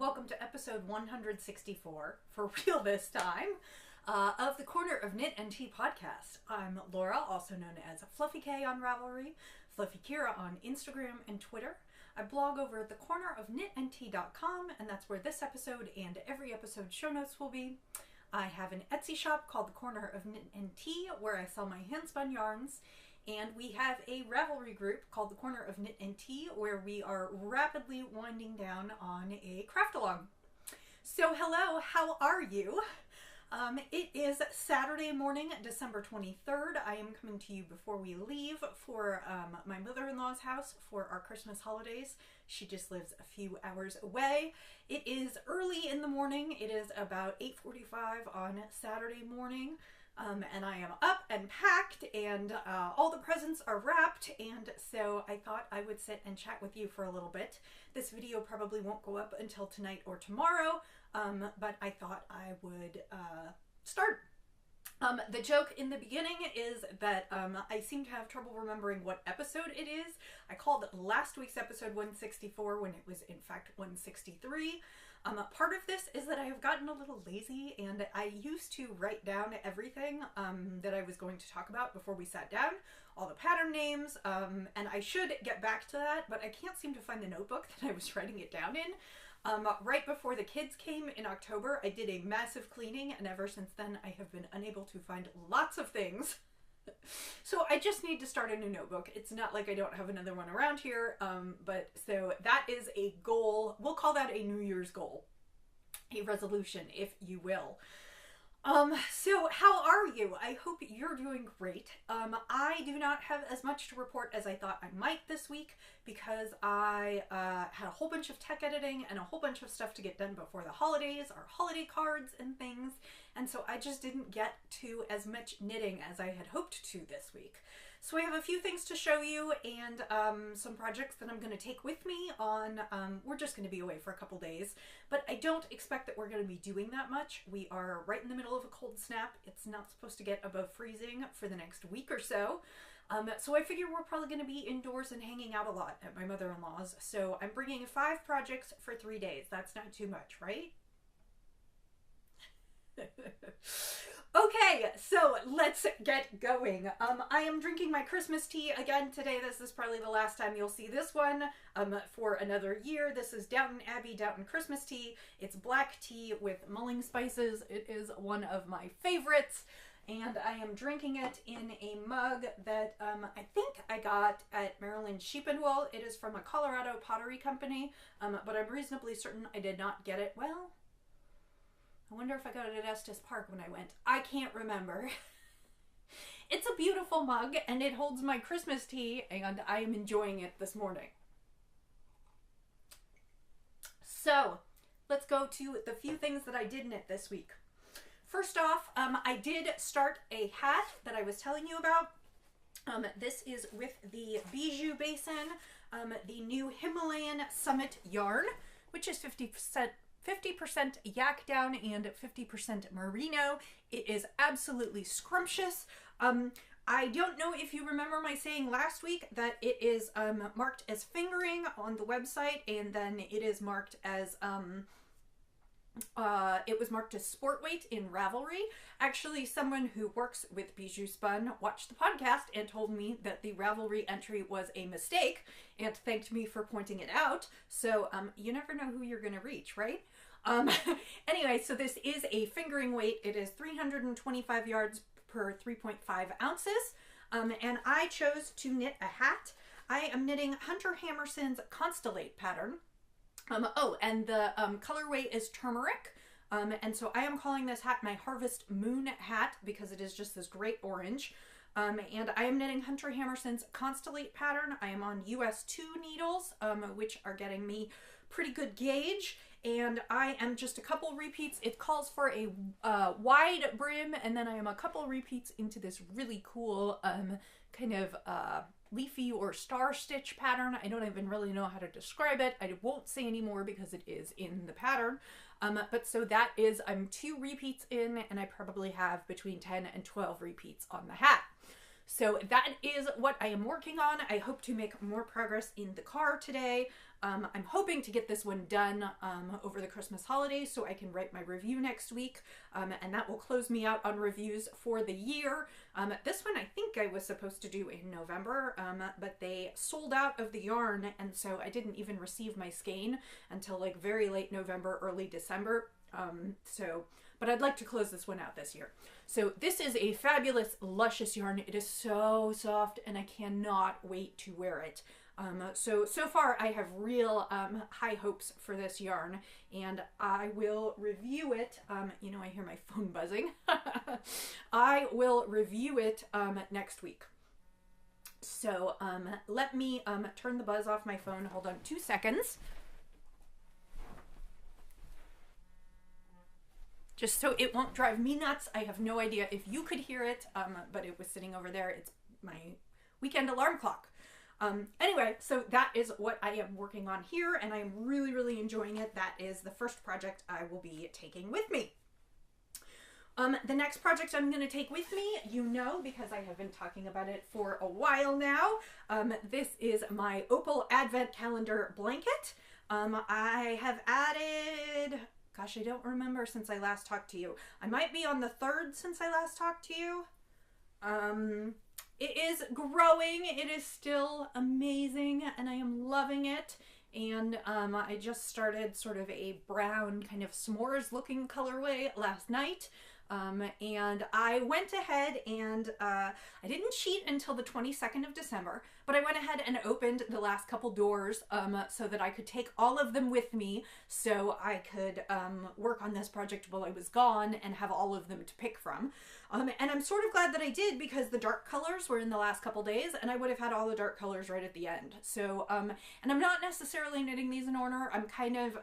Welcome to episode 164, for real this time, of the Corner of Knit and Tea podcast. I'm Laura, also known as Fluffy K on Ravelry, Fluffy Kira on Instagram and Twitter. I blog over at thecornerofknitandtea.com, and that's where this episode and every episode show notes will be. I have an Etsy shop called The Corner of Knit and Tea, where I sell my handspun yarns. And we have a Ravelry group called The Corner of Knit and Tea, where we are rapidly winding down on a craft-along. So hello, how are you? It is Saturday morning, December 23rd. I am coming to you before we leave for my mother-in-law's house for our Christmas holidays. She just lives a few hours away. It is early in the morning. It is about 8:45 on Saturday morning. And I am up and packed, and all the presents are wrapped, and so I thought I would sit and chat with you for a little bit. This video probably won't go up until tonight or tomorrow, but I thought I would start. The joke in the beginning is that I seem to have trouble remembering what episode it is. I called last week's episode 164 when it was in fact 163. Part of this is that I have gotten a little lazy, and I used to write down everything that I was going to talk about before we sat down, all the pattern names, and I should get back to that, but I can't seem to find the notebook that I was writing it down in. Right before the kids came in October, I did a massive cleaning, and ever since then I have been unable to find lots of things. So I just need to start a new notebook. It's not like I don't have another one around here, but so that is a goal. We'll call that a New Year's goal, a resolution, if you will. So how are you? I hope you're doing great. I do not have as much to report as I thought I might this week because I had a whole bunch of tech editing and a whole bunch of stuff to get done before the holidays, our holiday cards and things, and so I just didn't get to as much knitting as I had hoped to this week. So I have a few things to show you and some projects that I'm going to take with me on, we're just going to be away for a couple days, but I don't expect that we're going to be doing that much. We are right in the middle of a cold snap. It's not supposed to get above freezing for the next week or so. So I figure we're probably going to be indoors and hanging out a lot at my mother-in-law's. So I'm bringing 5 projects for 3 days. That's not too much, right? Okay, so let's get going. I am drinking my Christmas tea again today. This is probably the last time you'll see this one for another year. This is Downton Abbey Downton Christmas tea. It's black tea with mulling spices. It is one of my favorites, and I am drinking it in a mug that I think I got at Maryland Sheep and Wool. It is from a Colorado pottery company, but I'm reasonably certain I did not get it. Well, I wonder if I got it at Estes Park when I went. I can't remember. It's a beautiful mug, and it holds my Christmas tea, and I am enjoying it this morning. So, let's go to the few things that I did knit this week. First off, I did start a hat that I was telling you about. This is with the Bijou Basin, the new Himalayan Summit yarn, which is 50% yak down and 50% merino. It is absolutely scrumptious. I don't know if you remember my saying last week that it is marked as fingering on the website, and then it is marked as it was marked as sport weight in Ravelry. Actually, someone who works with Bijou Spun watched the podcast and told me that the Ravelry entry was a mistake and thanked me for pointing it out. So you never know who you're going to reach, right? Anyway, so this is a fingering weight. It is 325 yards per 3.5 ounces. And I chose to knit a hat. I am knitting Hunter Hammerson's Constellate pattern. And the colorway is turmeric. And so I am calling this hat my Harvest Moon hat because it is just this great orange. And I am knitting Hunter Hammerson's Constellate pattern. I am on US 2 needles, which are getting me pretty good gauge. And I am just a couple repeats. It calls for a wide brim, and then I am a couple repeats into this really cool kind of leafy or star stitch pattern. I don't even really know how to describe it. I won't say any more because it is in the pattern. But so that is, I'm 2 repeats in, and I probably have between 10 and 12 repeats on the hat. So that is what I am working on. I hope to make more progress in the car today. I'm hoping to get this one done over the Christmas holidays so I can write my review next week, and that will close me out on reviews for the year. This one I think I was supposed to do in November, but they sold out of the yarn, and so I didn't even receive my skein until like very late November, early December. But I'd like to close this one out this year. So this is a fabulous, luscious yarn. It is so soft, and I cannot wait to wear it. So far I have real high hopes for this yarn, and I will review it. You know, I hear my phone buzzing. I will review it next week. So let me turn the buzz off my phone. Hold on 2 seconds. Just so it won't drive me nuts. I have no idea if you could hear it, but it was sitting over there. It's my weekend alarm clock. Anyway, so that is what I am working on here, and I'm really, really enjoying it. That is the first project I will be taking with me. The next project I'm going to take with me, you know, because I have been talking about it for a while now. This is my Opal Advent Calendar blanket. I have added... Gosh, I don't remember since I last talked to you. I might be on the 3rd since I last talked to you. It is growing. It is still amazing, and I am loving it. And I just started sort of a brown kind of s'mores looking colorway last night. And I went ahead and I didn't cheat until the 22nd of December, but I went ahead and opened the last couple doors so that I could take all of them with me so I could work on this project while I was gone and have all of them to pick from. And I'm sort of glad that I did, because the dark colors were in the last couple days and I would have had all the dark colors right at the end. So, and I'm not necessarily knitting these in order. I'm kind of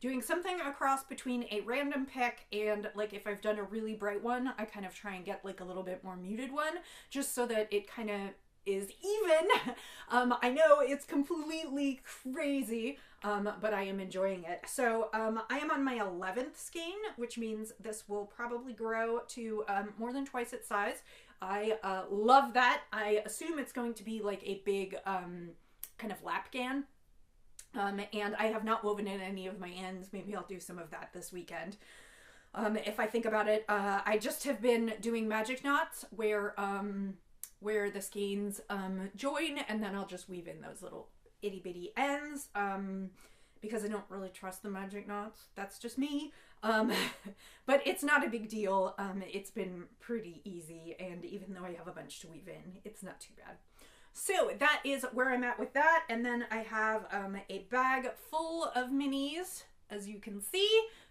doing something across between a random pick and, like, if I've done a really bright one, I kind of try and get like a little bit more muted one, just so that it kind of is even. I know it's completely crazy, but I am enjoying it. So I am on my 11th skein, which means this will probably grow to more than twice its size. I love that. I assume it's going to be like a big kind of lapgan. And I have not woven in any of my ends. Maybe I'll do some of that this weekend. If I think about it, I just have been doing magic knots where the skeins join, and then I'll just weave in those little itty bitty ends because I don't really trust the magic knots. That's just me. But it's not a big deal. It's been pretty easy, and even though I have a bunch to weave in, it's not too bad. So that is where I'm at with that. And then I have a bag full of minis, as you can see,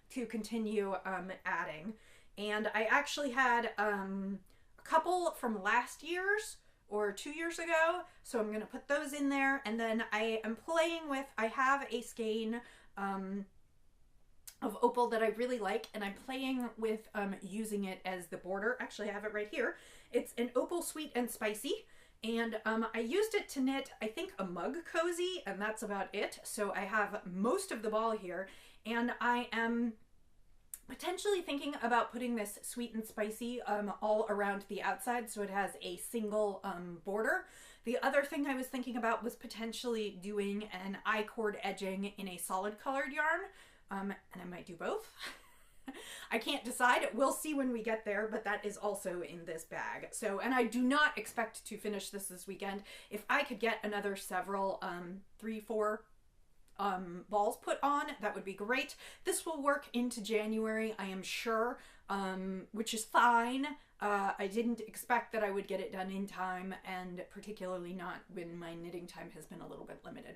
to continue adding. And I actually had a couple from last year's or 2 years ago, so I'm going to put those in there. And then I am playing with, I have a skein of Opal that I really like, and I'm playing with using it as the border. Actually, I have it right here. It's an Opal Sweet and Spicy. And I used it to knit, I think, a mug cozy, and that's about it. So I have most of the ball here, and I am potentially thinking about putting this sweet and spicy all around the outside so it has a single border. The other thing I was thinking about was potentially doing an I-cord edging in a solid colored yarn, and I might do both. I can't decide. We'll see when we get there, but that is also in this bag. So, and I do not expect to finish this weekend. If I could get another several, 3-4 balls put on, that would be great. This will work into January, I am sure, which is fine. I didn't expect that I would get it done in time, and particularly not when my knitting time has been a little bit limited.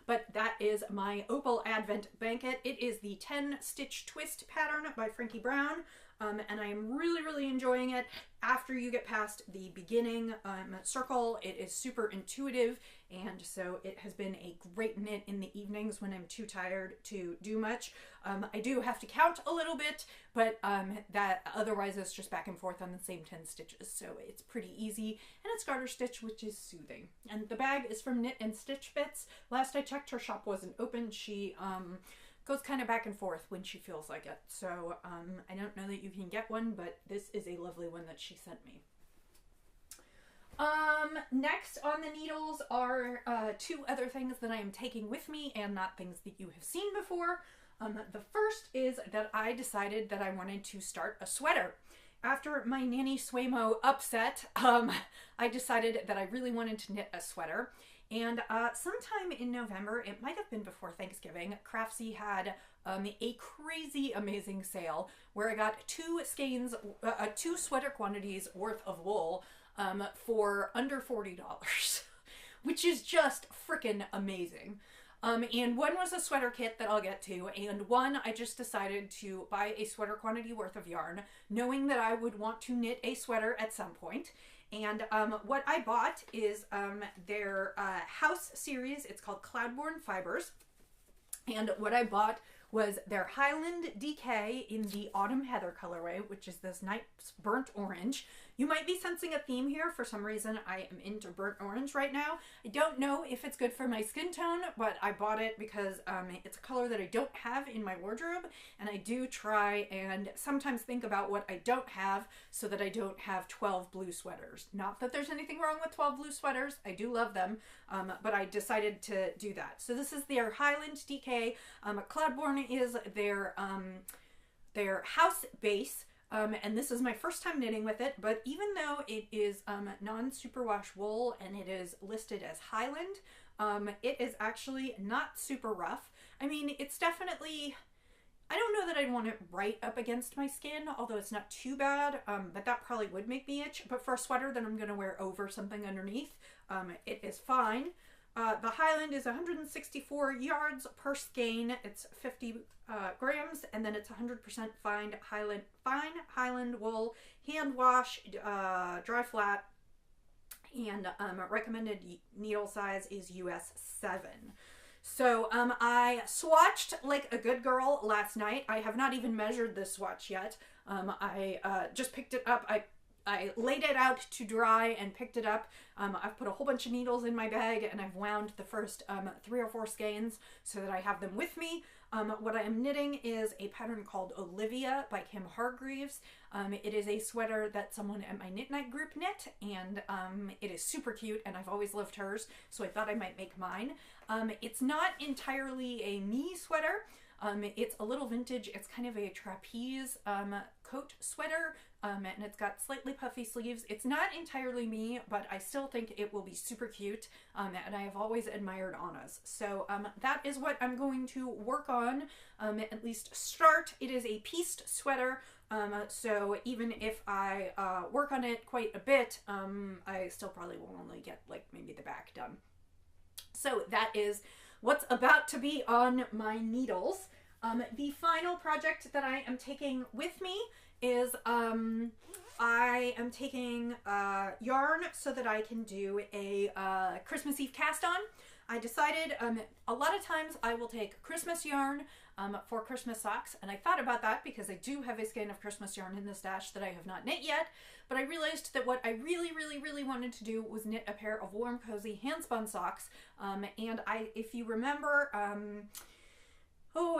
But that is my Opal Advent blanket. It is the 10 stitch twist pattern by Frankie Brown, and I am really, really enjoying it. After you get past the beginning circle, it is super intuitive, and so it has been a great knit in the evenings when I'm too tired to do much. I do have to count a little bit, but that otherwise it's just back and forth on the same 10 stitches, so it's pretty easy, and it's garter stitch, which is soothing. And the bag is from Knit and Stitch Bits. Last I checked, her shop wasn't open. She goes kind of back and forth when she feels like it, so I don't know that you can get one, but this is a lovely one that she sent me. Next on the needles are two other things that I am taking with me and not things that you have seen before. The first is that I decided that I wanted to start a sweater. After my Nanny Swaymo upset, I decided that I really wanted to knit a sweater. And sometime in November, it might have been before Thanksgiving, Craftsy had a crazy amazing sale where I got two sweater quantities worth of wool for under $40, which is just freaking amazing. And one was a sweater kit that I'll get to, and one I just decided to buy a sweater quantity worth of yarn, knowing that I would want to knit a sweater at some point. And what I bought is their House series. It's called Cloudborne Fibers. And what I bought was their Highland DK in the Autumn Heather colorway, which is this nice burnt orange. You might be sensing a theme here. For some reason, I am into burnt orange right now. I don't know if it's good for my skin tone, but I bought it because it's a color that I don't have in my wardrobe, and I do try and sometimes think about what I don't have so that I don't have 12 blue sweaters. Not that there's anything wrong with 12 blue sweaters. I do love them, but I decided to do that. So this is their Highland DK. Cloudborne is their house base. And this is my first time knitting with it, but even though it is non-superwash wool and it is listed as Highland, it is actually not super rough. I mean, it's definitely, I don't know that I'd want it right up against my skin, although it's not too bad, but that probably would make me itch. But for a sweater that I'm going to wear over something underneath, it is fine. The Highland is 164 yards per skein. It's 50 grams, and then it's 100% fine Highland wool, hand wash, dry flat, and recommended needle size is US 7. So I swatched like a good girl last night. I have not even measured this swatch yet. I just picked it up. I laid it out to dry and picked it up. I've put a whole bunch of needles in my bag, and I've wound the first 3 or 4 skeins so that I have them with me. What I am knitting is a pattern called Olivia by Kim Hargreaves. It is a sweater that someone at my Knit Night group knit, and it is super cute, and I've always loved hers, so I thought I might make mine. It's not entirely a me sweater. It's a little vintage. It's kind of a trapeze coat sweater, and it's got slightly puffy sleeves. It's not entirely me, but I still think it will be super cute, and I have always admired Anna's. So that is what I'm going to work on, at least start. It is a pieced sweater, so even if I work on it quite a bit, I still probably will only get like maybe the back done. So that is what's about to be on my needles. The final project that I am taking with me is I am taking yarn so that I can do a Christmas Eve cast on. I decided a lot of times I will take Christmas yarn for Christmas socks, and I thought about that because I do have a skein of Christmas yarn in the stash that I have not knit yet, but I realized that what I really wanted to do was knit a pair of warm, cozy hand-spun socks, and if you remember,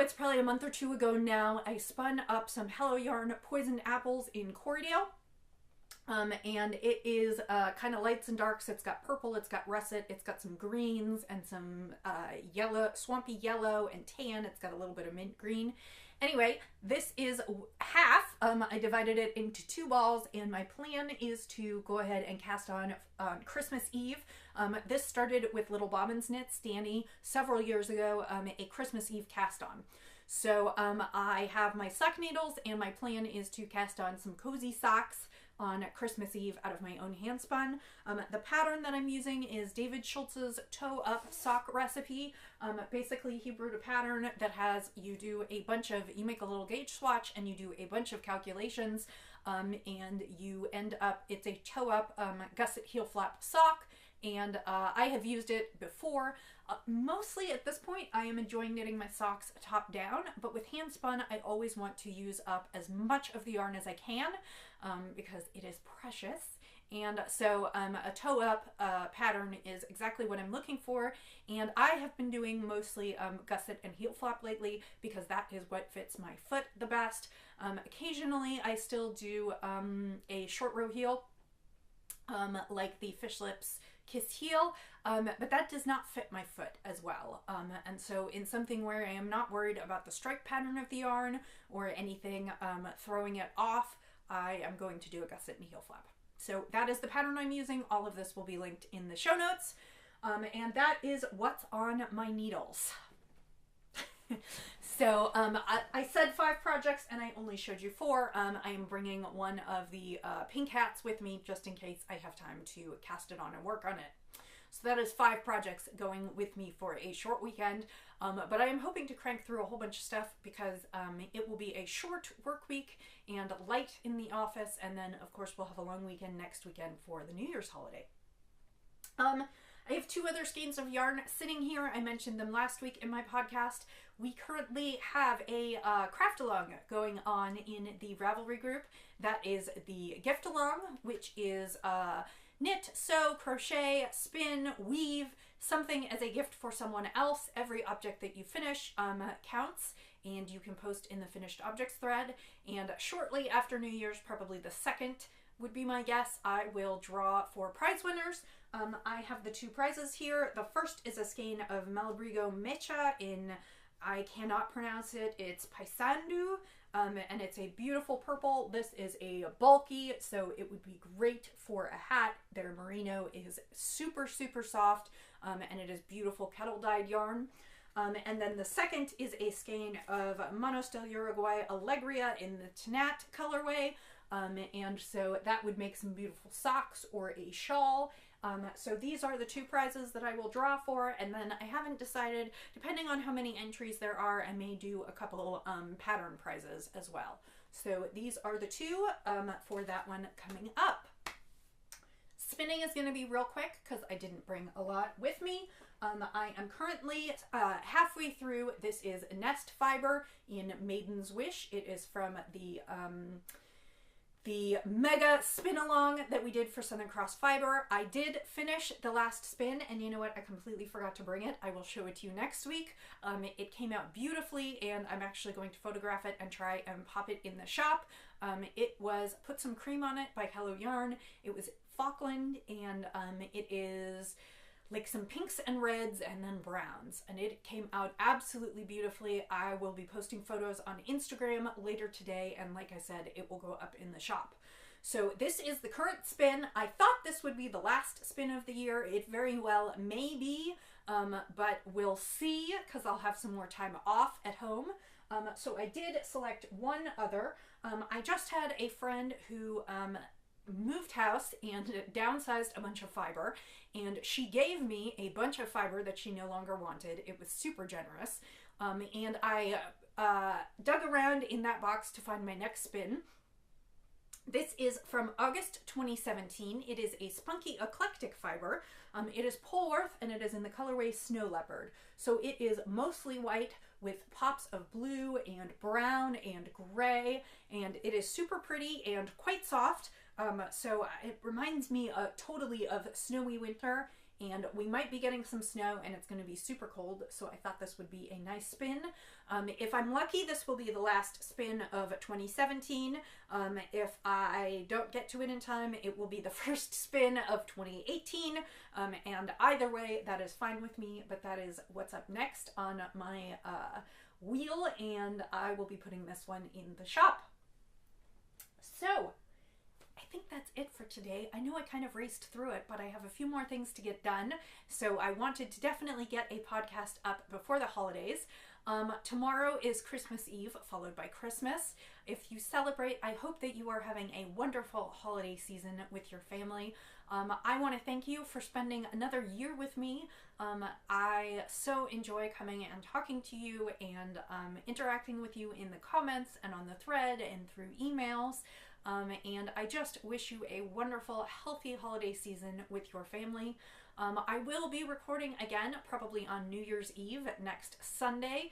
it's probably a month or 2 ago now, I spun up some Hello Yarn Poisoned Apples in Corriedale. And it is kind of lights and darks. It's got purple, it's got russet, it's got some greens and some yellow, swampy yellow and tan. It's got a little bit of mint green. Anyway, this is half. I divided it into 2 balls, and my plan is to go ahead and cast on Christmas Eve. This started with Little Bobbins Knits, Danny, several years ago, a Christmas Eve cast on. So I have my sock needles, and my plan is to cast on some cozy socks on Christmas Eve out of my own hand spun. The pattern that I'm using is David Schultz's Toe Up Sock Recipe. Basically, he wrote a pattern that has you make a little gauge swatch and you do a bunch of calculations, and you end up, it's a toe up gusset heel flap sock, and I have used it before. Mostly at this point, I am enjoying knitting my socks top down, but with hand spun, I always want to use up as much of the yarn as I can because it is precious. And so a toe up pattern is exactly what I'm looking for, and I have been doing mostly gusset and heel flap lately because that is what fits my foot the best. Occasionally I still do a short row heel. like the Fish Lips Kiss Heel, but that does not fit my foot as well. And so in something where I am not worried about the stripe pattern of the yarn or anything throwing it off, I am going to do a gusset and heel flap. So that is the pattern I'm using. All of this will be linked in the show notes. And that is what's on my needles. So I said 5 projects and I only showed you 4. I am bringing one of the pink hats with me just in case I have time to cast it on and work on it. So that is 5 projects going with me for a short weekend. But I am hoping to crank through a whole bunch of stuff because it will be a short work week and light in the office. And then, of course, we'll have a long weekend next weekend for the New Year's holiday. I have 2 other skeins of yarn sitting here. I mentioned them last week in my podcast. We currently have a craft-along going on in the Ravelry group. That is the gift-along, which is knit, sew, crochet, spin, weave, something as a gift for someone else. Every object that you finish counts, and you can post in the finished objects thread. And shortly after New Year's, probably the 2nd would be my guess, I will draw for prize winners. I have the 2 prizes here. The first is a skein of Malabrigo Mecha in, I cannot pronounce it, it's Paisandu, and it's a beautiful purple. This is a bulky, so it would be great for a hat. Their merino is super, super soft, and it is beautiful kettle-dyed yarn. And then the second is a skein of Manos del Uruguay Alegria in the Tanat colorway, and so that would make some beautiful socks or a shawl. So these are the 2 prizes that I will draw for, and then I haven't decided, depending on how many entries there are, I may do a couple pattern prizes as well. So these are the 2 for that one coming up. Spinning is going to be real quick because I didn't bring a lot with me. I am currently halfway through. This is Nest Fiber in Maiden's Wish. It is from the mega spin along that we did for Southern Cross Fiber. I did finish the last spin, and you know what? I completely forgot to bring it. I will show it to you next week. It came out beautifully, and I'm actually going to photograph it and try and pop it in the shop. It was Put Some Cream on It by Hello Yarn. It was Falkland, and it is like some pinks and reds and then browns, and it came out absolutely beautifully. I will be posting photos on Instagram later today, and like I said, it will go up in the shop. So this is the current spin. I thought this would be the last spin of the year. It very well may be, but we'll see because I'll have some more time off at home. So I did select one other. I just had a friend who moved house and downsized a bunch of fiber, and she gave me a bunch of fiber that she no longer wanted. It was super generous, and I dug around in that box to find my next spin. This is from August 2017. It is a spunky eclectic fiber. It is Polworth, and it is in the colorway Snow Leopard. So it is mostly white with pops of blue and brown and gray, and it is super pretty and quite soft. So it reminds me totally of snowy winter, and we might be getting some snow, and it's going to be super cold, so I thought this would be a nice spin. If I'm lucky, this will be the last spin of 2017. If I don't get to it in time, it will be the first spin of 2018, and either way, that is fine with me, but that is what's up next on my wheel, and I will be putting this one in the shop. So I think that's it for today. I know I kind of raced through it, but I have a few more things to get done. So I wanted to definitely get a podcast up before the holidays. Tomorrow is Christmas Eve, followed by Christmas. If you celebrate, I hope that you are having a wonderful holiday season with your family. I want to thank you for spending another year with me. I so enjoy coming and talking to you and interacting with you in the comments and on the thread and through emails. And I just wish you a wonderful, healthy holiday season with your family. I will be recording again, probably on New Year's Eve next Sunday.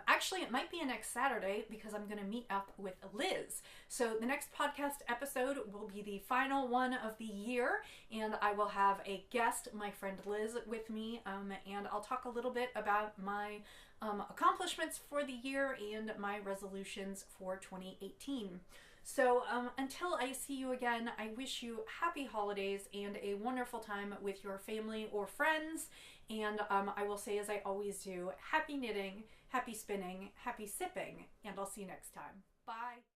Actually, it might be next Saturday because I'm going to meet up with Liz. So the next podcast episode will be the final one of the year, and I will have a guest, my friend Liz, with me, and I'll talk a little bit about my accomplishments for the year and my resolutions for 2018. So until I see you again, I wish you happy holidays and a wonderful time with your family or friends. And I will say, as I always do, happy knitting, happy spinning, happy sipping, and I'll see you next time. Bye.